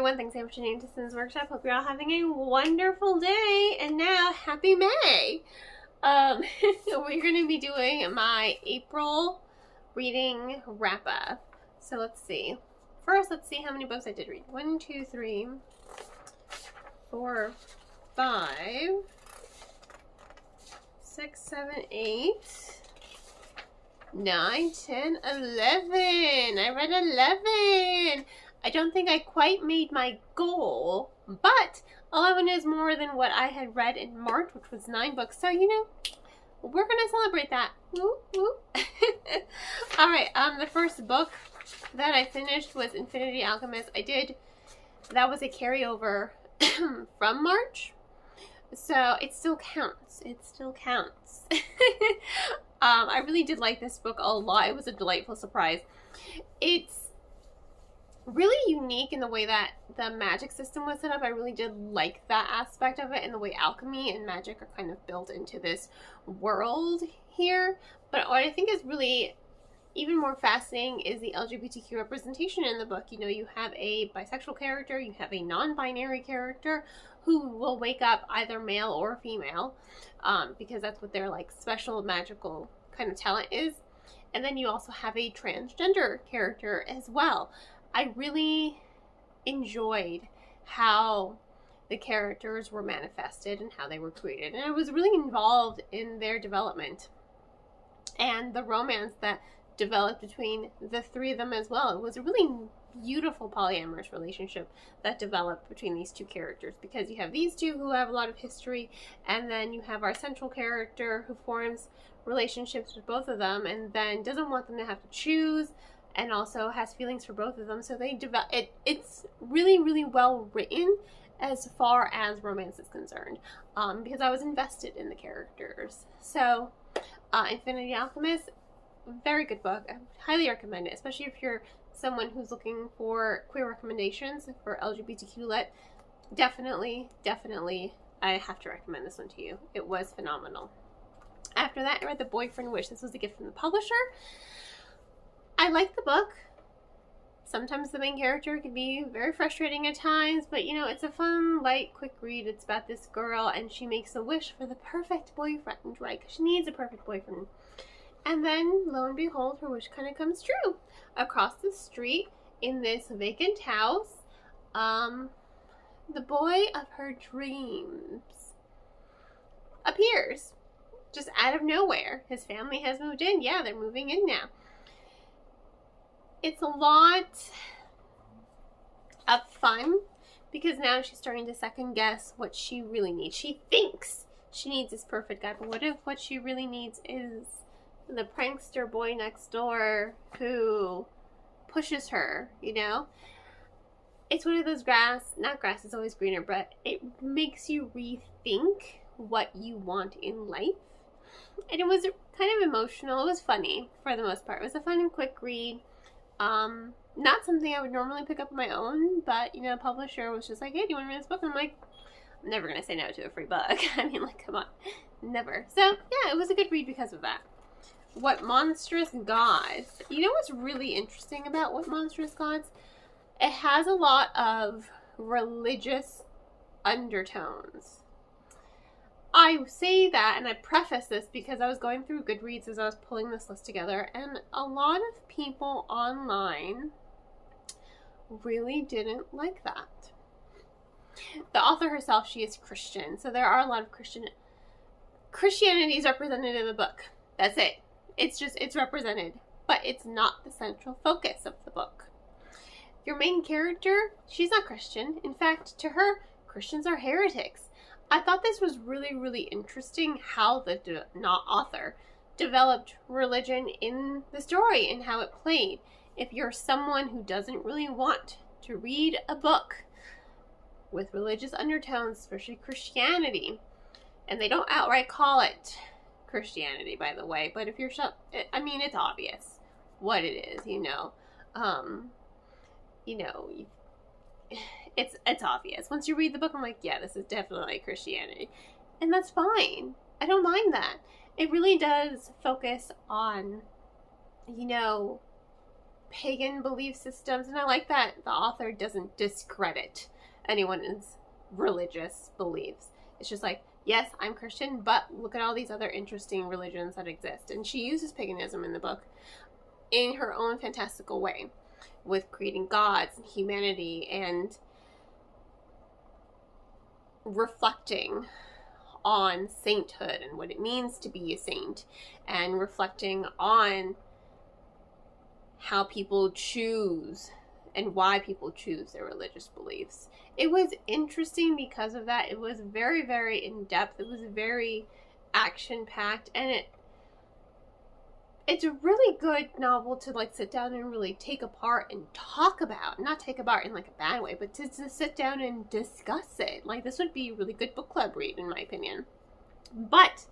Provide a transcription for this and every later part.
everyone. Thanks so much for tuning to Sims Workshop. Hope you're all having a wonderful day. And now, happy May! We're going to be doing my April reading wrap-up. So let's see. First, let's see how many books I did read. 1, 2, 3, 4, 5, 6, 7, 8, 9, 10, 11. I read 11. I don't think I quite made my goal, but 11 is more than what I had read in March, which was 9 books. So, you know, we're going to celebrate that. Woo, woo. Alright, the first book that I finished was Infinity Alchemist. That was a carryover from March. So it still counts. It still counts. I really did like this book a lot. It was a delightful surprise. It's really unique in the way that the magic system was set up. I really did like that aspect of it, and the way alchemy and magic are kind of built into this world here. But what I think is really even more fascinating is the LGBTQ representation in the book. You know, you have a bisexual character, you have a non-binary character who will wake up either male or female, because that's what their like special magical kind of talent is. And then you also have a transgender character as well. I really enjoyed how the characters were manifested and how they were created, and I was really involved in their development and the romance that developed between the three of them as well. It was a really beautiful polyamorous relationship that developed between these two characters, because you have these two who have a lot of history, and then you have our central character who forms relationships with both of them and then doesn't want them to have to choose, and also has feelings for both of them. So they develop it. It's really, really well written as far as romance is concerned, because I was invested in the characters. So Infinity Alchemist, very good book. I highly recommend it, especially if you're someone who's looking for queer recommendations for LGBTQ lit. Definitely I have to recommend this one to you. It was phenomenal. After that, I read The Boyfriend Wish. This was a gift from the publisher. I like the book. Sometimes the main character can be very frustrating at times, but you know, it's a fun, light, quick read. It's about this girl, and she makes a wish for the perfect boyfriend, right? Because she needs a perfect boyfriend. And then, lo and behold, her wish kind of comes true. Across the street, in this vacant house, the boy of her dreams appears. Just out of nowhere. His family has moved in. Yeah, they're moving in now. It's a lot of fun, because now she's starting to second guess what she really needs. She thinks she needs this perfect guy, but what if what she really needs is the prankster boy next door who pushes her, you know? It's one of those grass is always greener, but it makes you rethink what you want in life. And it was kind of emotional. It was funny for the most part. It was a fun and quick read. Not something I would normally pick up on my own, but, you know, a publisher was just like, hey, do you want to read this book? And I'm like, I'm never going to say no to a free book. I mean, like, come on. Never. So, yeah, it was a good read because of that. What Monstrous got. You know what's really interesting about What Monstrous got? It has a lot of religious undertones. I say that, and I preface this because I was going through Goodreads as I was pulling this list together, and a lot of people online really didn't like that. The author herself, she is Christian, so there are a lot of Christianity is represented in the book. That's it. It's represented, but it's not the central focus of the book. Your main character, she's not Christian. In fact, to her, Christians are heretics. I thought this was really, really interesting how the author developed religion in the story and how it played. If you're someone who doesn't really want to read a book with religious undertones, especially Christianity, and they don't outright call it Christianity, by the way, but if you're, I mean, it's obvious what it is, you know. It's obvious. Once you read the book, I'm like, yeah, this is definitely Christianity. And that's fine. I don't mind that. It really does focus on, you know, pagan belief systems, and I like that the author doesn't discredit anyone's religious beliefs. It's just like, yes, I'm Christian, but look at all these other interesting religions that exist. And she uses paganism in the book in her own fantastical way, with creating gods and humanity and reflecting on sainthood and what it means to be a saint, and reflecting on how people choose and why people choose their religious beliefs. It was interesting because of that. It was very, very in-depth. It was very action-packed, and it's a really good novel to like sit down and really take apart and talk about. Not take apart in like a bad way, but to sit down and discuss it. Like, this would be a really good book club read, in my opinion. But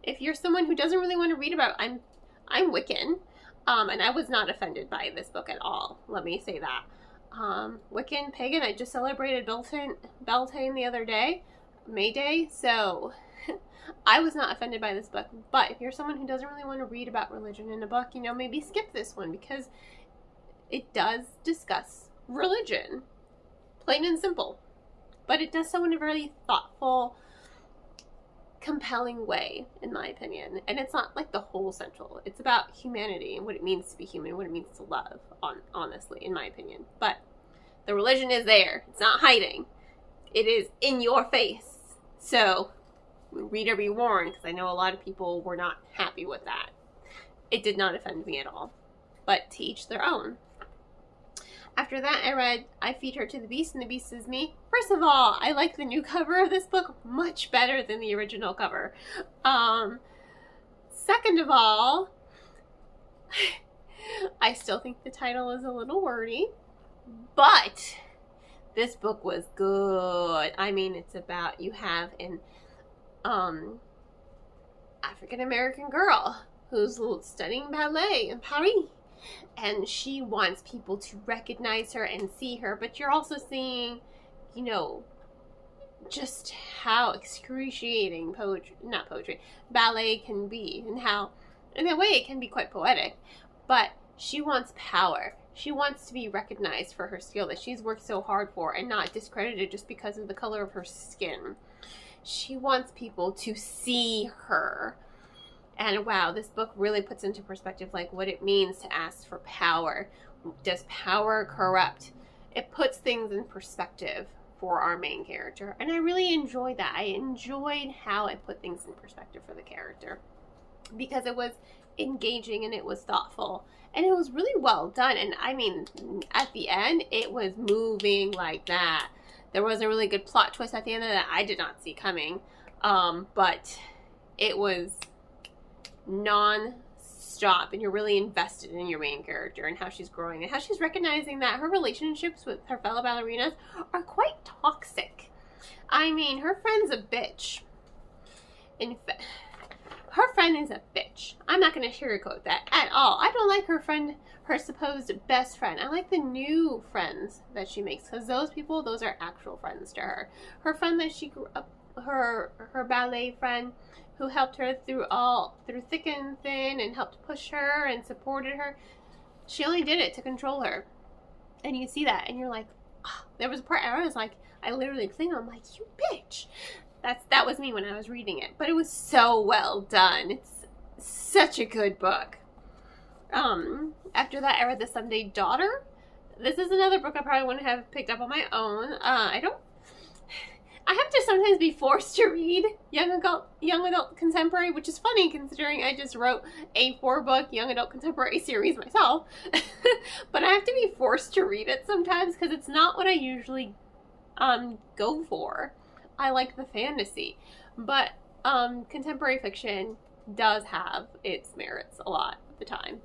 if you're someone who doesn't really want to read about, I'm Wiccan, and I was not offended by this book at all. Let me say that. Wiccan, pagan. I just celebrated Beltane the other day, May Day, so I was not offended by this book. But if you're someone who doesn't really want to read about religion in a book, you know, maybe skip this one, because it does discuss religion, plain and simple. But it does so in a very thoughtful, compelling way, in my opinion. And it's not like the whole central. It's about humanity and what it means to be human, what it means to love, honestly, in my opinion. But the religion is there. It's not hiding. It is in your face. So, reader be warned, because I know a lot of people were not happy with that. It did not offend me at all. But to each their own. After that, I read I Feed Her to the Beast, and the Beast is Me. First of all, I like the new cover of this book much better than the original cover. Second of all, I still think the title is a little wordy, but this book was good. I mean, it's about, you have an African-American girl who's studying ballet in Paris. And she wants people to recognize her and see her. But you're also seeing, you know, just how excruciating ballet can be. And how, in a way, it can be quite poetic. But she wants power. She wants to be recognized for her skill that she's worked so hard for, and not discredited just because of the color of her skin. She wants people to see her. And wow, this book really puts into perspective like what it means to ask for power. Does power corrupt? It puts things in perspective for our main character. And I really enjoyed that. I enjoyed how it put things in perspective for the character, because it was engaging and it was thoughtful and it was really well done. And I mean, at the end, it was moving like that. There was a really good plot twist at the end of that I did not see coming. But it was non-stop, and you're really invested in your main character and how she's growing and how she's recognizing that her relationships with her fellow ballerinas are quite toxic. I mean, her friend's a bitch. Her friend is a bitch. I'm not going to sugarcoat that at all. I don't like her friend, her supposed best friend. I like the new friends that she makes, because those people, those are actual friends to her. Her friend that she grew up, her ballet friend, who helped her through thick and thin and helped push her and supported her. She only did it to control her. And you see that and you're like, oh. There was a part I was like, I literally clinged on, I'm like, you bitch. That was me when I was reading it. But it was so well done. It's such a good book. After that, I read The Sunday Daughter. This is another book I probably wouldn't have picked up on my own. I have to sometimes be forced to read young adult contemporary, which is funny considering I just wrote a 4-book young adult contemporary series myself. But I have to be forced to read it sometimes because it's not what I usually go for. I like the fantasy, but contemporary fiction does have its merits a lot of the time.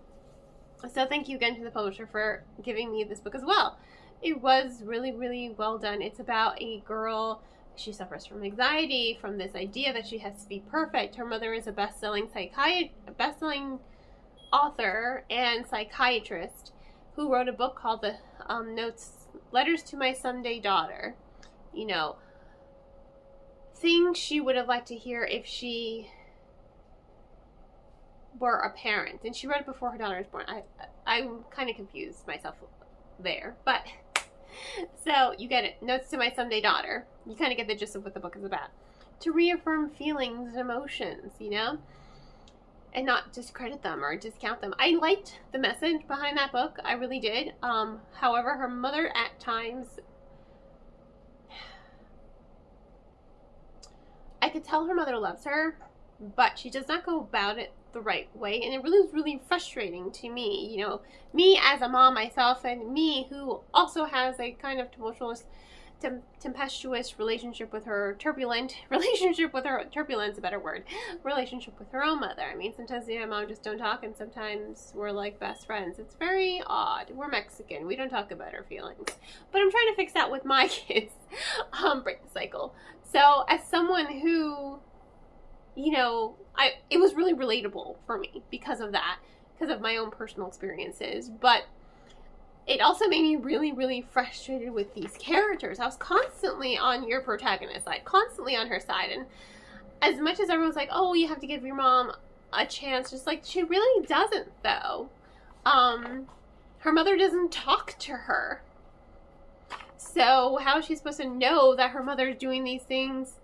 So thank you again to the publisher for giving me this book as well. It was really, really well done. It's about a girl. She suffers from anxiety, from this idea that she has to be perfect. Her mother is a best-selling author and psychiatrist who wrote a book called the Letters to My Sunday Daughter. You know, things she would have liked to hear if she were apparent, and she read it before her daughter was born. I'm kind of confused myself there, but so you get it. Notes to my someday daughter. You kind of get the gist of what the book is about. To reaffirm feelings and emotions, you know, and not discredit them or discount them. I liked the message behind that book. I really did. However, her mother at times, I could tell her mother loves her, but she does not go about it the right way, and it really was really frustrating to me, you know, me as a mom myself, and me who also has a kind of tempestuous relationship with her, turbulence, a better word, relationship with her own mother. I mean, sometimes me and my mom just don't talk, and sometimes we're like best friends. It's very odd. We're Mexican. We don't talk about our feelings. But I'm trying to fix that with my kids. Break the cycle. So, as someone who, you know, it was really relatable for me because of that, because of my own personal experiences, but it also made me really, really frustrated with these characters. I was constantly on your protagonist's side, constantly on her side, and as much as everyone's like, oh, you have to give your mom a chance, just like, she really doesn't, though. Her mother doesn't talk to her. So how is she supposed to know that her mother's doing these things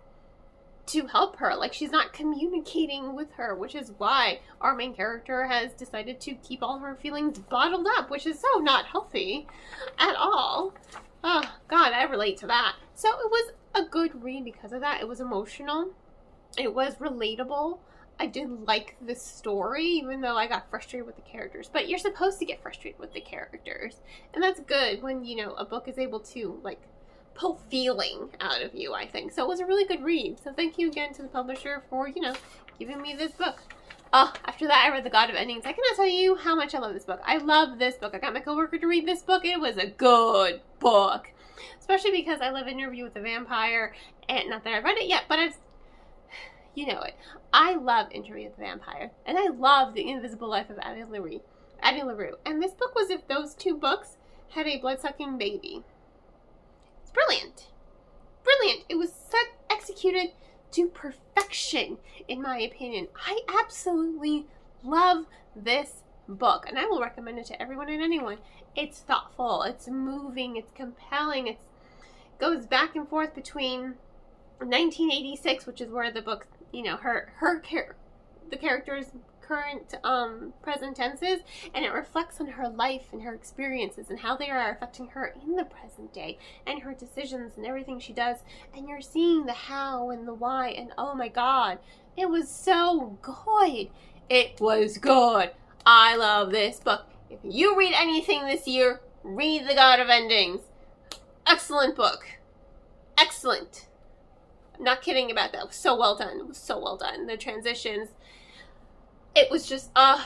to help her? Like, she's not communicating with her, which is why our main character has decided to keep all her feelings bottled up, which is so not healthy at all. Oh, God, I relate to that. So it was a good read because of that. It was emotional. It was relatable. I did like the story, even though I got frustrated with the characters. But you're supposed to get frustrated with the characters. And that's good when, you know, a book is able to, like, pull feeling out of you, I think. So it was a really good read. So thank you again to the publisher for, you know, giving me this book. After that, I read The God of Endings. I cannot tell you how much I love this book. I love this book. I got my coworker to read this book. It was a good book. Especially because I love Interview with the Vampire. And not that I've read it yet, but you know it. I love Interview with the Vampire. And I love The Invisible Life of Addie LaRue. And this book was if those two books had a blood-sucking baby. Brilliant. Brilliant. It was executed to perfection, in my opinion. I absolutely love this book, and I will recommend it to everyone and anyone. It's thoughtful, it's moving, it's compelling, it goes back and forth between 1986, which is where the book, you know, the character's current present tenses, and it reflects on her life and her experiences and how they are affecting her in the present day and her decisions and everything she does, and you're seeing the how and the why, and oh my God, it was so good. It was good. I love this book. If you read anything this year, read The God of Endings. Excellent book. Excellent. I'm not kidding about that. It was so well done. It was so well done. The transitions, it was just, I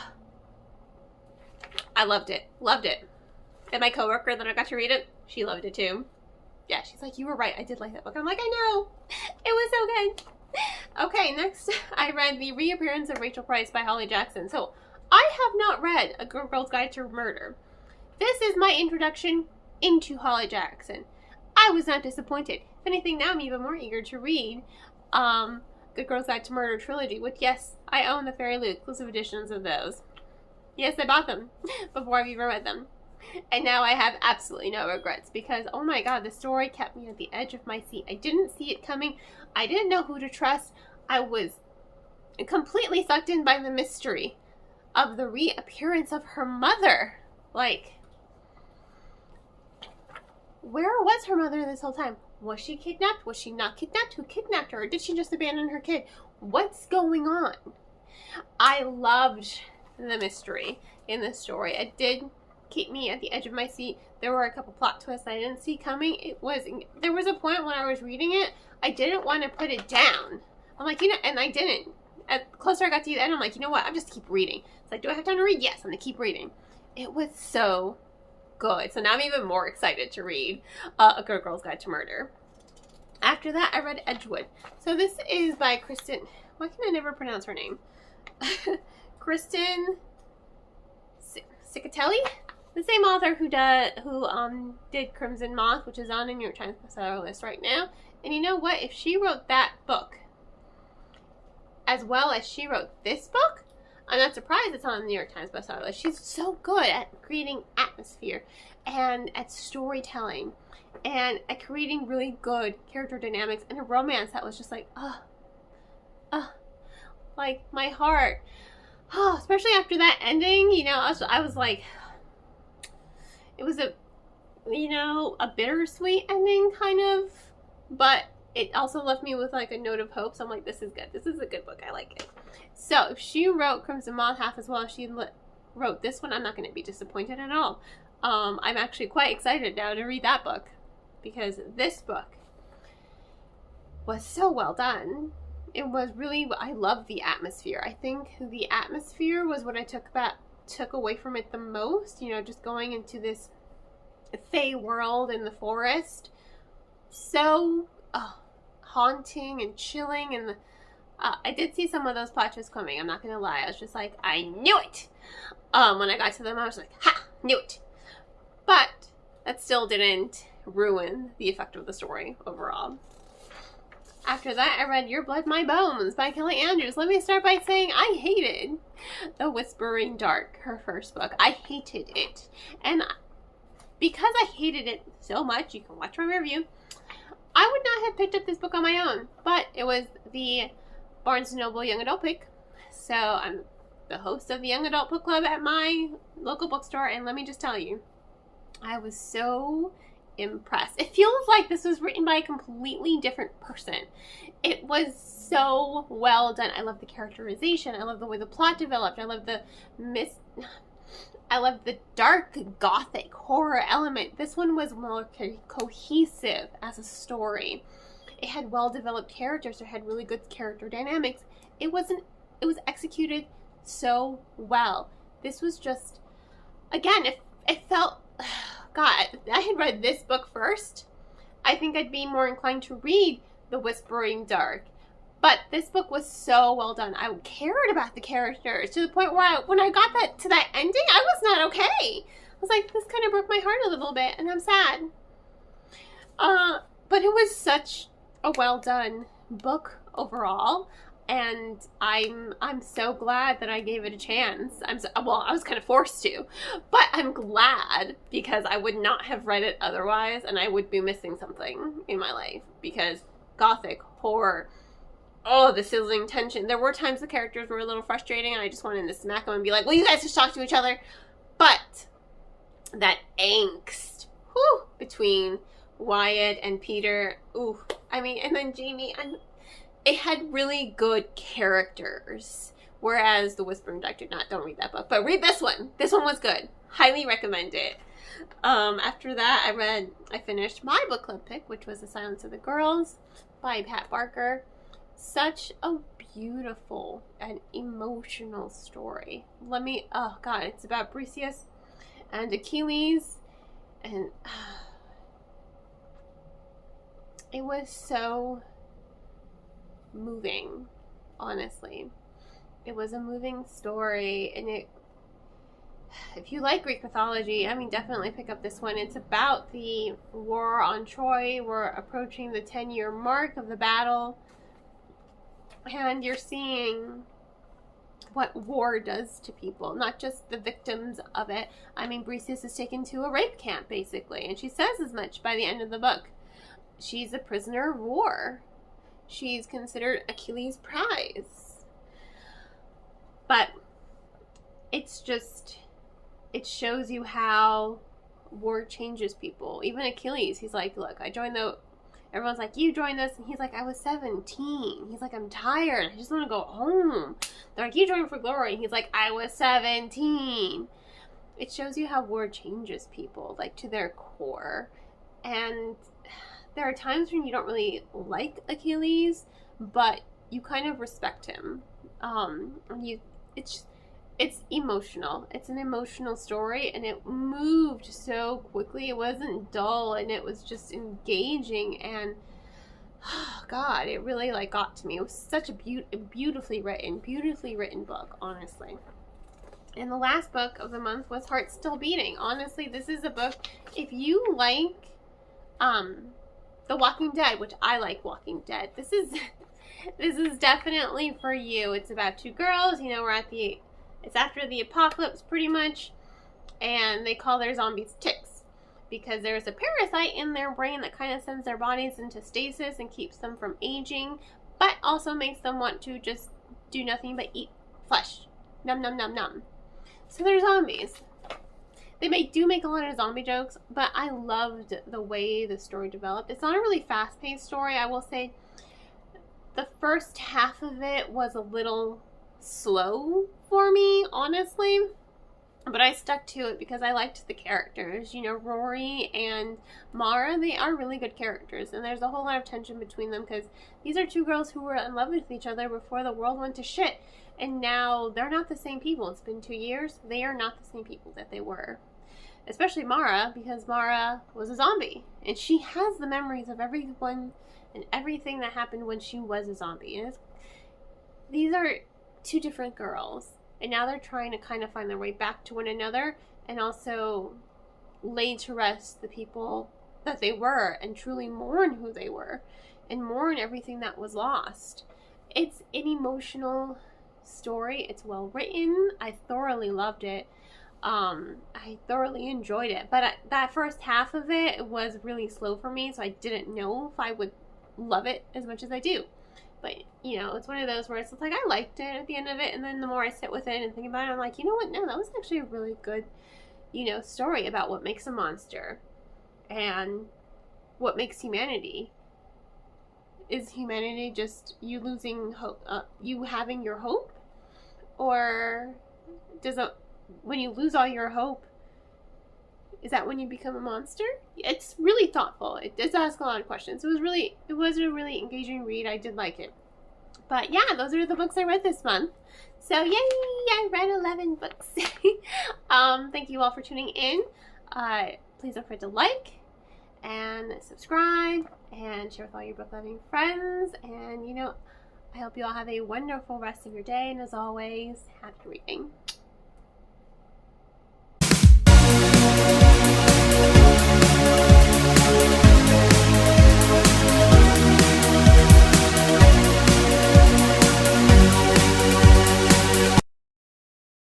loved it. Loved it. And my coworker that I got to read it, she loved it too. Yeah, she's like, you were right. I did like that book. I'm like, I know. It was so good. Okay, next I read The Reappearance of Rachel Price by Holly Jackson. So, I have not read A Good Girl's Guide to Murder. This is my introduction into Holly Jackson. I was not disappointed. If anything, now I'm even more eager to read Good Girl's Guide to Murder trilogy, which, yes, I own the Fairy Loot exclusive editions of those. Yes, I bought them before I've even read them. And now I have absolutely no regrets because, oh my God, the story kept me at the edge of my seat. I didn't see it coming. I didn't know who to trust. I was completely sucked in by the mystery of the reappearance of her mother. Like, where was her mother this whole time? Was she kidnapped? Was she not kidnapped? Who kidnapped her? Or did she just abandon her kid? What's going on? I loved the mystery in this story. It did keep me at the edge of my seat. There were a couple plot twists I didn't see coming. There was a point when I was reading it, I didn't want to put it down. I'm like, you know, and I didn't. At closer I got to the end, I'm like, you know what? I'm just keep reading. It's like, do I have time to read? Yes, I'm going to keep reading. It was so good. So now I'm even more excited to read A Good Girl's Guide to Murder. After that, I read Edgewood. So this is by Kristen. Why can I never pronounce her name? Kristen Cicatelli? The same author who did Crimson Moth, which is on the New York Times bestseller list right now. And you know what? If she wrote that book as well as she wrote this book, I'm not surprised it's on the New York Times bestseller list. She's so good at creating atmosphere and at storytelling and at creating really good character dynamics and a romance that was just like, like my heart. Oh, especially after that ending, you know, I was like, it was a bittersweet ending kind of, but it also left me with like a note of hope. So I'm like, this is good. This is a good book. I like it. So if she wrote Crimson Moth half as well as she wrote this one, I'm not going to be disappointed at all. I'm actually quite excited now to read that book because this book was so well done. It was really, I love the atmosphere. I think the atmosphere was what I took away from it the most. You know, just going into this fey world in the forest. So haunting and chilling. And I did see some of those plot twists coming. I'm not going to lie. I was just like, I knew it. When I got to them, I was like, ha, knew it. But that still didn't ruin the effect of the story overall. After that, I read Your Blood, My Bones by Kelly Andrews. Let me start by saying I hated The Whispering Dark, her first book. I hated it. And because I hated it so much, you can watch my review, I would not have picked up this book on my own. But it was the Barnes & Noble Young Adult pick. So I'm the host of the Young Adult Book Club at my local bookstore. And let me just tell you, I was so impressed. It feels like this was written by a completely different person. It was so well done. I love the characterization. I love the way the plot developed. I love the dark gothic horror element. This one was more cohesive as a story. It had well developed characters. It had really good character dynamics. It was executed so well. This was just, again, it felt, God, I had read this book first, I think I'd be more inclined to read The Whispering Dark. But this book was so well done. I cared about the characters to the point where when I got to that ending, I was not okay. I was like, this kind of broke my heart a little bit, and I'm sad. But it was such a well done book overall. And I'm so glad that I gave it a chance. I was kind of forced to, but I'm glad because I would not have read it otherwise, and I would be missing something in my life because gothic horror, the sizzling tension. There were times the characters were a little frustrating, and I just wanted to smack them and be like, "Well, you guys just talk to each other." But that angst, between Wyatt and Peter, and then Jamie and. It had really good characters, whereas The Whispering Dark did not. Don't read that book, but read this one. This one was good. Highly recommend it. After that, I finished my book club pick, which was The Silence of the Girls by Pat Barker. Such a beautiful and emotional story. It's about Briseis and Achilles, and it was so moving, honestly. It was a moving story, and if you like Greek mythology, definitely pick up this one. It's about the war on Troy. We're approaching the 10-year mark of the battle, and you're seeing what war does to people, not just the victims of it. Briseis is taken to a rape camp, basically, and she says as much by the end of the book. She's a prisoner of war. She's considered Achilles' prize. But it shows you how war changes people. Even Achilles, he's like, look, everyone's like, you joined us. And he's like, I was 17. He's like, I'm tired. I just want to go home. They're like, you joined for glory. And he's like, I was 17. It shows you how war changes people, like to their core. And there are times when you don't really like Achilles, but you kind of respect him. It's emotional. It's an emotional story, and it moved so quickly. It wasn't dull, and it was just engaging, and God, it really got to me. It was such a beautifully written book, honestly. And the last book of the month was Heart Still Beating. Honestly, this is a book, if you like The Walking Dead, which I like Walking Dead, this is definitely for you. It's about two girls, we're at the It's after the apocalypse, pretty much, and they call their zombies ticks because there's a parasite in their brain that kind of sends their bodies into stasis and keeps them from aging, but also makes them want to just do nothing but eat flesh. Num num num num. So they're zombies. They do make a lot of zombie jokes, but I loved the way the story developed. It's not a really fast-paced story. I will say the first half of it was a little slow for me, honestly. But I stuck to it because I liked the characters. You know, Rory and Mara, they are really good characters. And there's a whole lot of tension between them because these are two girls who were in love with each other before the world went to shit. And now they're not the same people. It's been 2 years. They are not the same people that they were. Especially Mara, because Mara was a zombie. And she has the memories of everyone and everything that happened when she was a zombie. And these are two different girls. And now they're trying to kind of find their way back to one another and also lay to rest the people that they were and truly mourn who they were and mourn everything that was lost. It's an emotional story. It's well written. I thoroughly loved it. I thoroughly enjoyed it. But that first half of it was really slow for me, so I didn't know if I would love it as much as I do. But, you know, it's one of those where it's like, I liked it at the end of it, and then the more I sit with it and think about it, I'm like, you know what, no, that was actually a really good, you know, story about what makes a monster and what makes humanity. Is humanity just you losing hope, you having your hope? Or when you lose all your hope, is that when you become a monster? It's really thoughtful. It does ask a lot of questions. It was a really engaging read. I did like it. But yeah, those are the books I read this month. So yay, I read 11 books. Thank you all for tuning in. Please don't forget to like and subscribe and share with all your book loving friends. And you know, I hope you all have a wonderful rest of your day. And as always, happy reading.